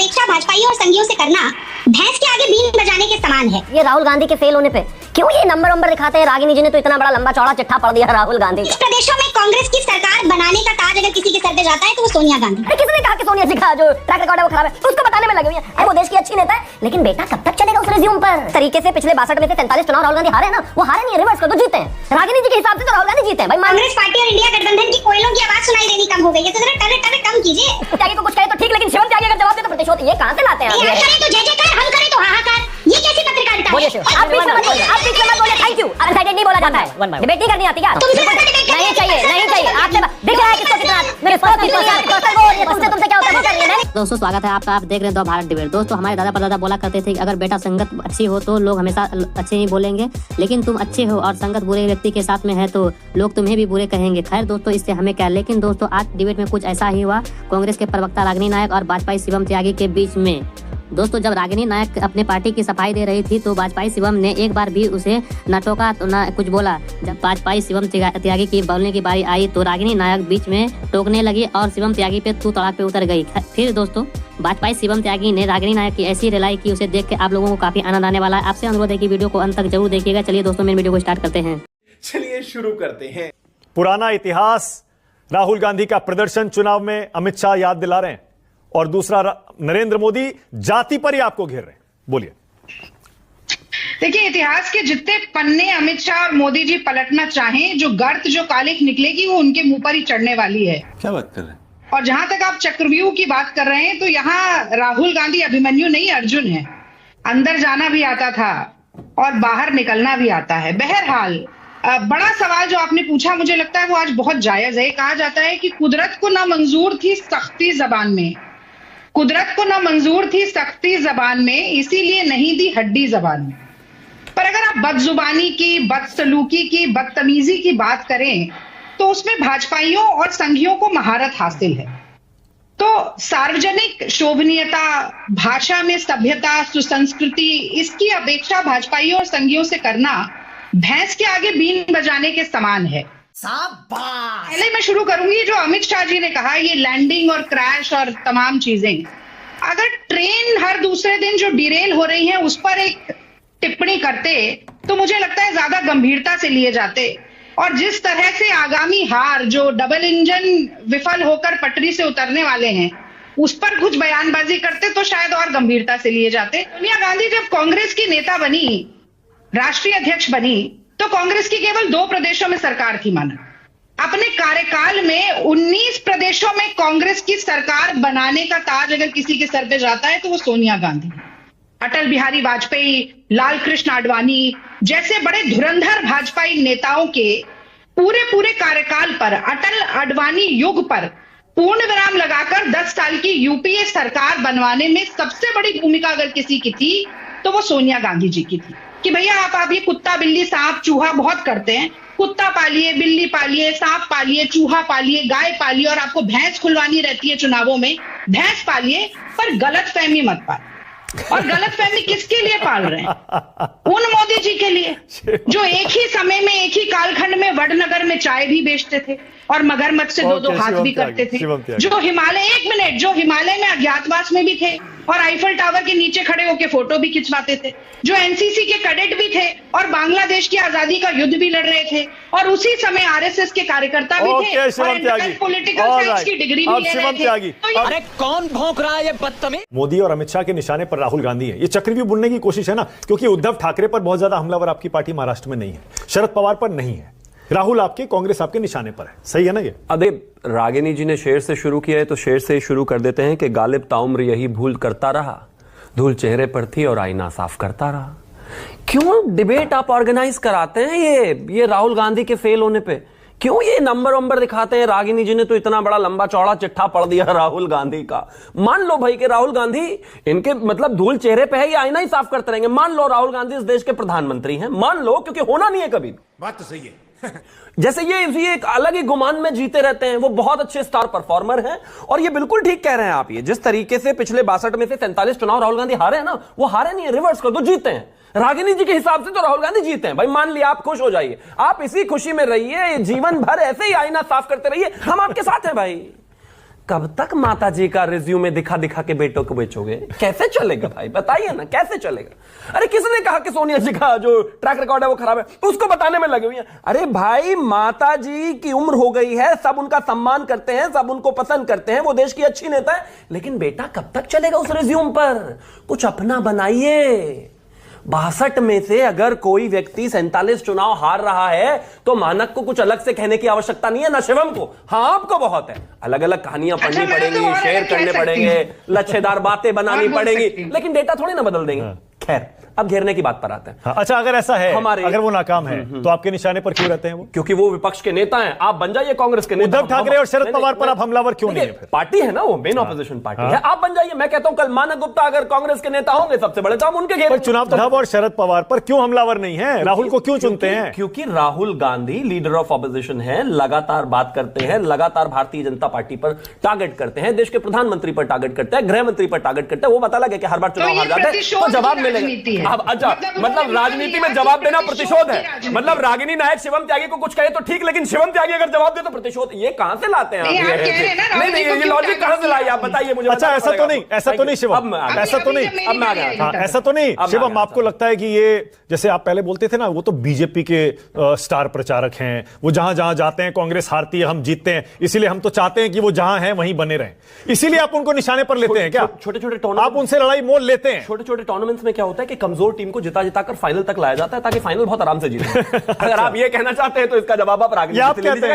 अपेक्षा भाजपाइयों और संघियों से करना भैंस के आगे बीन बजाने के समान है। ये राहुल गांधी के फेल होने पे क्यों ये नंबर दिखाते हैं? रागिनी जी ने तो इतना बड़ा लंबा चौड़ा चिट्ठा पढ़ दिया राहुल गांधी का। इस प्रदेशों में कांग्रेस की सरकार बनाने का ताज अगर किसी के सर पे जाता है तो वो सोनिया गांधी। अरे किसने कहा कि सोनिया जी का जो ट्रैक रिकॉर्ड है वो खराब है? उसको बताने में लगे हुए हैं। वो देश की अच्छी नेता है, लेकिन बेटा कब तक चलेगा उस रिज्यूम पर? तरीके से पिछले 62 में से 43 चुनाव राहुल गांधी हारे ना, वो हारे नहीं, रिवर्स कर दो, जीते हैं। रागिनी जी के हिसाब से तो राहुल गांधी जीते हैं भाई। कांग्रेस पार्टी और इंडिया गठबंधन की कोयलों की आवाज सुनाई देनी कम हो गई है, तो जरा टरे टरे कम कीजिए। त्यागी को कुछ कहे तो ठीक, लेकिन शिवम त्यागी अगर जवाब दे तो प्रतिशोध ये कहां से लाते हैं? हम करे तो जय जयकार, हम करे तो हाहाकार, ये कैसी पत्रकारिता है? बोलिए शिव, आप बीच में मत बोलिए, आप बीच में मत बोलिए। Thank you. अनसाइडेड नहीं बोला जाता है, डिबेट नहीं करनी आती क्या? नहीं चाहिए, नहीं चाहिए। आपसे दिख रहा है किसको कितना मेरे तुमसे क्या होता है वो करिए। दोस्तों स्वागत है आपका, आप देख रहे हैं द भारत डिबेट। दोस्तों हमारे दादा परदादा बोला करते थे कि अगर बेटा संगत अच्छी हो तो लोग हमेशा अच्छे ही बोलेंगे, लेकिन तुम अच्छे हो और संगत बुरे व्यक्ति के साथ में है तो लोग तुम्हें भी बुरे कहेंगे। खैर दोस्तों इससे हमें क्या, लेकिन दोस्तों आज डिबेट में कुछ ऐसा ही हुआ कांग्रेस के प्रवक्ता रागिनी नायक और वाजपेयी शिवम त्यागी के बीच में। दोस्तों जब रागिनी नायक अपने पार्टी की सफाई दे रही थी तो वाजपेयी शिवम ने एक बार भी उसे न टोका न कुछ बोला। जब वाजपेयी शिवम त्यागी की बोलने की बारी आई तो रागिनी नायक बीच में टोकने लगी और शिवम त्यागी पे तू तड़ाक पे उतर गई। फिर दोस्तों वाजपेयी शिवम त्यागी ने रागिनी नायक की ऐसी रिलाई की, उसे देख के आप लोगों को काफी आनंद आने वाला है। आपसे अनुरोध है कि वीडियो को अंत तक जरूर देखिएगा। चलिए दोस्तों मेरे वीडियो को स्टार्ट करते हैं। चलिए शुरू करते हैं। पुराना इतिहास, राहुल गांधी का प्रदर्शन चुनाव में अमित शाह याद दिला रहे हैं, और दूसरा नरेंद्र मोदी जाति पर ही आपको घेर रहे हैं। बोलिए। देखिए इतिहास के जितने पन्ने अमित शाह और मोदी जी पलटना चाहें, जो गर्त जो कालिख निकलेगी वो उनके मुंह पर ही चढ़ने वाली है। क्या बात कर रहे हैं? और जहां तक आप चक्रव्यूह की बात कर रहे हैं तो यहाँ राहुल गांधी अभिमन्यु नहीं अर्जुन है। अंदर जाना भी आता था और बाहर निकलना भी आता है। बहरहाल बड़ा सवाल जो आपने पूछा मुझे लगता है वो आज बहुत जायज है। कहा जाता है कि कुदरत को ना मंजूर थी सख्ती जबान में, कुदरत को ना मंजूर थी सख्ती जबान में, इसीलिए नहीं दी हड्डी जबान में। पर अगर आप बदजुबानी की, बदसलूकी की, बदतमीजी की बात करें तो उसमें भाजपाइयों और संघियों को महारत हासिल है। तो सार्वजनिक शोभनीयता, भाषा में सभ्यता, सुसंस्कृति, इसकी अपेक्षा भाजपाइयों और संघियों से करना भैंस के आगे बीन बजाने के समान है। पहले मैं शुरू करूंगी जो अमित शाह जी ने कहा, ये लैंडिंग और क्रैश और तमाम चीजें। अगर ट्रेन हर दूसरे दिन जो डिरेल हो रही है उस पर एक टिप्पणी करते तो मुझे लगता है ज्यादा गंभीरता से लिए जाते, और जिस तरह से आगामी हार जो डबल इंजन विफल होकर पटरी से उतरने वाले हैं उस पर कुछ बयानबाजी करते तो शायद और गंभीरता से लिए जाते। सोनिया गांधी जब कांग्रेस की नेता बनी, राष्ट्रीय अध्यक्ष बनी, तो कांग्रेस की केवल 2 प्रदेशों में सरकार थी माना। अपने कार्यकाल में 19 प्रदेशों में कांग्रेस की सरकार बनाने का ताज अगर किसी के सर पे जाता है तो वो सोनिया गांधी। अटल बिहारी वाजपेयी, लाल कृष्ण आडवाणी जैसे बड़े धुरंधर भाजपाई नेताओं के पूरे कार्यकाल पर, अटल आडवाणी युग पर पूर्ण विराम लगाकर 10 साल की यूपीए सरकार बनवाने में सबसे बड़ी भूमिका अगर किसी की थी तो वो सोनिया गांधी जी की थी। कि भैया आप ये कुत्ता बिल्ली सांप चूहा बहुत करते हैं, कुत्ता पालिए, बिल्ली पालिए, सांप पालिए, चूहा पालिए, गाय पालिए, और आपको भैंस खुलवानी रहती है चुनावों में, भैंस पालिए, पर गलत फहमी मत पालिए। और गलत फहमी किसके लिए पाल रहे हैं? उन मोदी जी के लिए जो एक ही समय में, एक ही कालखंड में वडनगर में चाय भी बेचते थे और मगरमच्छ से 2-2 हाथ भी करते थे, जो हिमालय में अज्ञातवास में भी थे और आईफल टावर के नीचे खड़े होकर फोटो भी खिंचवाते थे, जो एनसीसी के कैडेट भी थे और बांग्लादेश की आजादी का युद्ध भी लड़ रहे थे, और उसी समय आरएसएस के कार्यकर्ता भी थे और पॉलिटिकल साइंस की डिग्री भी ले रहे थे। अरे कौन भौंक रहा है ये बदतमीज? मोदी और अमित शाह के निशाने पर राहुल गांधी है। ये चक्रव्यूह बुनने की कोशिश है ना, क्योंकि उद्धव ठाकरे पर बहुत ज्यादा हमलावर आपकी पार्टी महाराष्ट्र में नहीं है, शरद पवार पर नहीं है, राहुल आपके, कांग्रेस आपके निशाने पर है। सही है ना ये? अरे रागिनी जी ने शेर से शुरू किया है तो शेर से ही शुरू कर देते हैं कि गालिब ताउम्र यही भूल करता रहा, धूल चेहरे पर थी और आईना साफ करता रहा। क्यों डिबेट आप ऑर्गेनाइज कराते हैं ये राहुल गांधी के फेल होने पे? क्यों ये नंबर दिखाते हैं? रागिनी जी ने तो इतना बड़ा लंबा चौड़ा चिट्ठा पढ़ दिया राहुल गांधी का। मान लो भाई कि राहुल गांधी इनके मतलब धूल चेहरे पे है, ये आईना ही साफ करते रहेंगे। मान लो राहुल गांधी इस देश के प्रधानमंत्री हैं, मान लो, क्योंकि होना नहीं है कभी। बात तो सही है। जैसे ये एक अलग ही गुमान में जीते रहते हैं, वो बहुत अच्छे स्टार परफॉर्मर हैं, और ये बिल्कुल ठीक कह रहे हैं आप। ये जिस तरीके से पिछले 62 में से 43 चुनाव राहुल गांधी हारे हैं ना, वो हारे नहीं है, रिवर्स कर दो, जीते हैं। रागिनी जी के हिसाब से तो राहुल गांधी जीते हैं भाई। मान लिया, आप खुश हो जाइए, आप इसी खुशी में रहिए, जीवन भर ऐसे ही आईना साफ करते रहिए, हम आपके साथ हैं भाई। कब तक माता जी का रिज्यूमे दिखा दिखा के बेटों को बेचोगे? कैसे चलेगा भाई, बताइए ना, कैसे चलेगा? अरे किसने कहा कि सोनिया जी का जो ट्रैक रिकॉर्ड है वो खराब है, उसको बताने में लगे हुए हैं। अरे भाई, माता जी की उम्र हो गई है, सब उनका सम्मान करते हैं, सब उनको पसंद करते हैं, वो देश की अच्छी नेता है, लेकिन बेटा कब तक चलेगा उस रिज्यूम पर? कुछ अपना बनाइए। 62 में से अगर कोई व्यक्ति 47 चुनाव हार रहा है तो मानक को कुछ अलग से कहने की आवश्यकता नहीं है, ना शिवम को। हाँ, आपको बहुत है, अलग अलग कहानियां पढ़नी पड़ेंगी, शेयर करने पड़ेंगे, लच्छेदार बातें बनानी पड़ेंगी, लेकिन डेटा थोड़ी ना बदल देंगे। खैर, अब घेरने की बात पर आते हैं। अच्छा, अगर ऐसा है, अगर वो नाकाम है तो आपके निशाने पर क्यों रहते हैं वो? क्योंकि वो विपक्ष के नेता हैं। आप बन जाइए कांग्रेस के नेता। उद्धव ठाकरे और शरद पवार पर आप हमलावर क्यों नहीं है? पार्टी है ना, वो मेन ऑपोजिशन पार्टी है। आप बन जाइए। मैं कहता हूं कल मानक गुप्ता अगर कांग्रेस के नेता होंगे सबसे बड़े, तो हम उनके घेर। चुनाव उद्धव और शरद पवार पर क्यों हमलावर नहीं है? राहुल को क्यों चुनते हैं? क्योंकि Rahul Gandhi leader of opposition है, लगातार बात करते हैं, लगातार भारतीय जनता पार्टी पर टारगेट करते हैं, देश के प्रधानमंत्री पर टारगेट करते हैं, गृह मंत्री पर टारगेट करते हैं। वो पता लगे कि हर बार चुनाव हार जाते हैं तो जवाब मिलेगा। अब अच्छा, मतलब राजनीति में जवाब देना प्रतिशोध है। मतलब रागिनी नायक शिवम त्यागी को कुछ कहे तो ठीक, लेकिन शिवम त्यागी अगर जवाब दे तो प्रतिशोध। ये कहां से लाते हैं आप? नहीं, ये लॉजिक कहां से लाई आप बताइए मुझे। अच्छा, ऐसा तो नहीं, ऐसा तो नहीं शिवम, ऐसा तो नहीं, अब मैं आ गया। ऐसा तो नहीं शिवम, आपको लगता है कि ये, जैसे आप पहले बोलते थे ना, वो तो बीजेपी के स्टार प्रचारक हैं, वो जहां जहां जाते हैं कांग्रेस हारती है, हम जीतते हैं, इसीलिए हम तो चाहते हैं कि वो जहां हैं वहीं बने रहें, इसीलिए आप उनको निशाने पर लेते हैं क्या? छोटे छोटे टूर्नामेंट, आप उनसे लड़ाई मोल लेते हैं। छोटे छोटे टूर्नामेंट्स में क्या होता है कि कमजोर टीम को जिता जिता कर फाइनल तक लाया जाता है, ताकि फाइनल बहुत आराम से जीते। अगर आप ये कहना चाहते हैं तो इसका जवाब आप रागिनी आप कहते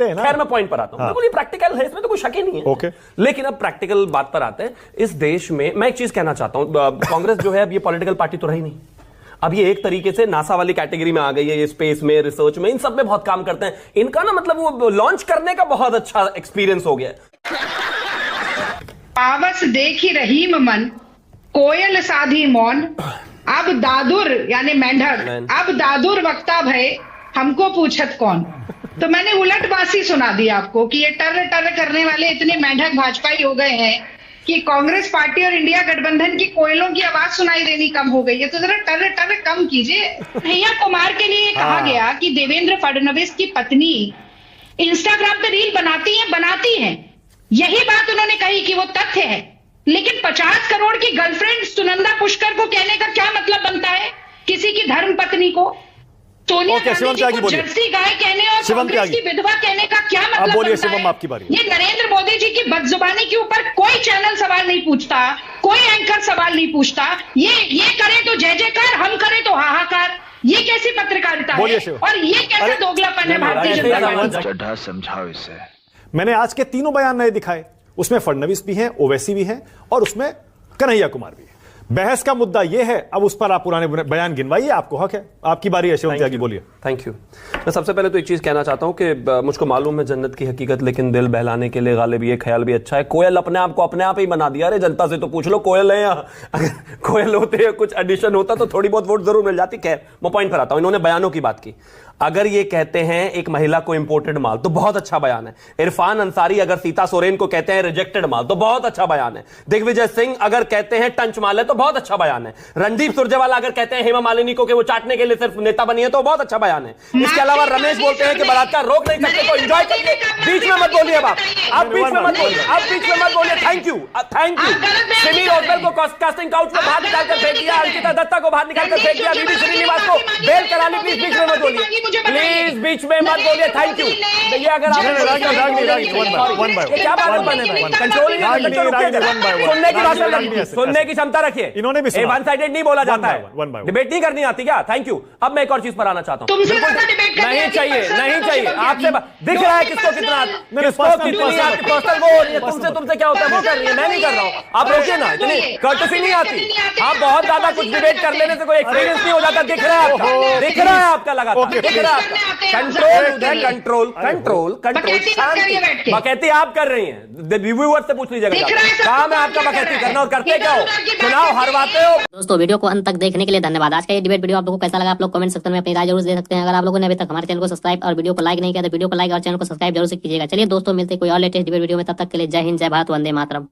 हैं। खैर, मैं पॉइंट पर आता हूं। बिल्कुल ये प्रैक्टिकल है, इसमें तो कोई शक ही नहीं है। ओके, लेकिन अब प्रैक्टिकल बात पर आते हैं। इस देश में मैं एक चीज कहना चाहता हूं, कांग्रेस जो है अब ये पॉलिटिकल पार्टी तो रही नहीं, अब ये एक तरीके से नासा वाली कैटेगरी में आ गई है। ये स्पेस में, रिसर्च में, इन सब में बहुत काम करते हैं। इनका ना मतलब वो लॉन्च करने का बहुत अच्छा एक्सपीरियंस हो गया। पावस देखी रहीम मन, कोयल साधी मौन, अब दादुर यानी मेंढक, अब दादुर वक्ता भय, हमको पूछत कौन। तो मैंने उलट बासी सुना दी आपको कि ये टर टर करने वाले इतने मेंढक भाजपाई हो गए हैं कि कांग्रेस पार्टी और इंडिया गठबंधन की कोयलों की आवाज सुनाई देनी कम हो गई है। तो जरा टर टर कम कीजिए। भैया कुमार के लिए कहा गया कि देवेंद्र फडणवीस की पत्नी इंस्टाग्राम पे रील बनाती हैं। यही बात उन्होंने कही कि वो तथ्य है, लेकिन 50 करोड़ की गर्लफ्रेंड सुनंदा पुष्कर को कहने का क्या मतलब बनता है किसी की धर्म पत्नी को? सोनिया गांधी को जर्सी गाय कहने और कांग्रेस की विधवा कहने का क्या मतलब बनता है? आपकी बारी। ये नरेंद्र मोदी जी की बदजुबानी के ऊपर कोई चैनल सवाल नहीं पूछता, कोई एंकर सवाल नहीं पूछता। ये करे तो जय जयकार, हम करें तो हाहाकार। ये कैसी पत्रकारिता है और ये कैसा दोगलापन है भारतीय जनता पार्टी? समझाओ इसे। मैंने आज के तीनों बयान नए दिखाए, उसमें फडणवीस भी हैं, ओवैसी भी हैं और उसमें कन्हैया कुमार भी है। बहस का मुद्दा यह है, अब उस पर आप पुराने बयान गिनवाइए, आपको हक है। आपकी बारी है शिवम त्यागी, बोलिए। Thank you. मैं सबसे पहले तो एक चीज कहना चाहता हूं कि मुझको मालूम है जन्नत की हकीकत, लेकिन दिल बहलाने के लिए गालिब ये ख्याल भी अच्छा है। कोयल अपने आप को अपने आप ही बना दिया। अरे जनता से तो पूछ लो, कोयल है या अगर कोयल होते या कुछ एडिशन होता तो थोड़ी बहुत वोट जरूर मिल जाती। खैर, मैं पॉइंट पर आता हूं। इन्होंने बयानों की बात की। अगर ये कहते हैं एक महिला को इंपोर्टेड माल, तो बहुत अच्छा बयान है। इरफान अंसारी अगर सीता सोरेन को कहते हैं रिजेक्टेड माल, तो बहुत अच्छा बयान है। दिग्विजय सिंह अगर कहते हैं टंच माल है, तो बहुत अच्छा बयान है। रणदीप सुरजेवाला अगर कहते हैं हेमा मालिनी को कि वो चाटने के लिए सिर्फ नेता बनी है, तो बहुत अच्छा बयान है। इसके अलावा रमेश बोलते हैं कि बलात्कार रोक नहीं सकते, तो एंजॉय करिए। बीच में मत बोलिए, आप बीच में मत बोलिए, आप बीच में मत बोलिए। Thank you, thank you. Simi Rosebell को कास्टिंग काउच में बाहर निकालकर फेंक दिया, अंकिता दत्ता को बाहर निकालकर फेंक दिया, बीबी श्रीनिवास को बेल करा ली। प्लीज बीच में मत बोलिए, प्लीज बीच में मत बोलिए। Thank you. ये अगर आप क्या बात बने भाई, कंट्रोल सुनने की भाषा रखिए, सुनने की क्षमता रखिए। इन्होंने भी वन साइडेड नहीं बोला जाता है, डिबेट नहीं करनी आती क्या? Thank you. अब मैं एक और चीज पर आना चाहता हूं। नहीं चाहिए, नहीं चाहिए। आपसे दिख रहा है किसको कितना, किसको कितनी आती पर्सनल वो, तुमसे क्या होता है वो कर रही है, मैं नहीं कर रहा हूं। आप रोकिए ना, इतनी कर्टसी नहीं आती। आप बहुत ज्यादा कुछ डिबेट कर लेने से कोई एक्सपीरियंस नहीं हो जाता। दिख रहा है आपका, दिख रहा है आपका लगातार, दिख रहा है आपका। कंट्रोल कंट्रोल कंट्रोल कंट्रोल शांति। बकैती आप कर रही हैं, व्यूअर्स से पूछ लीजिएगा, काम है आपका बकैती करना और करते क्या हो? चुनाव हरवाते हो। दोस्तों, वीडियो को अंत तक देखने के लिए धन्यवाद। आज का ये डिबेट वीडियो आप लोगों को कैसा लगा, आप लोग कमेंट सेक्शन में अपनी राय जरूर दे सकते हैं। अगर आप लोगों ने अभी तक हमारे चैनल को सब्सक्राइब और वीडियो को लाइक नहीं किया तो वीडियो को लाइक और चैनल को सब्सक्राइब जरूर से कीजिएगा। चलिए दोस्तों, मिलते हैं कोई और लेटेस्ट डिबेट वीडियो में, तब तक के लिए जय हिंद, जय भारत, वंदे मातरम।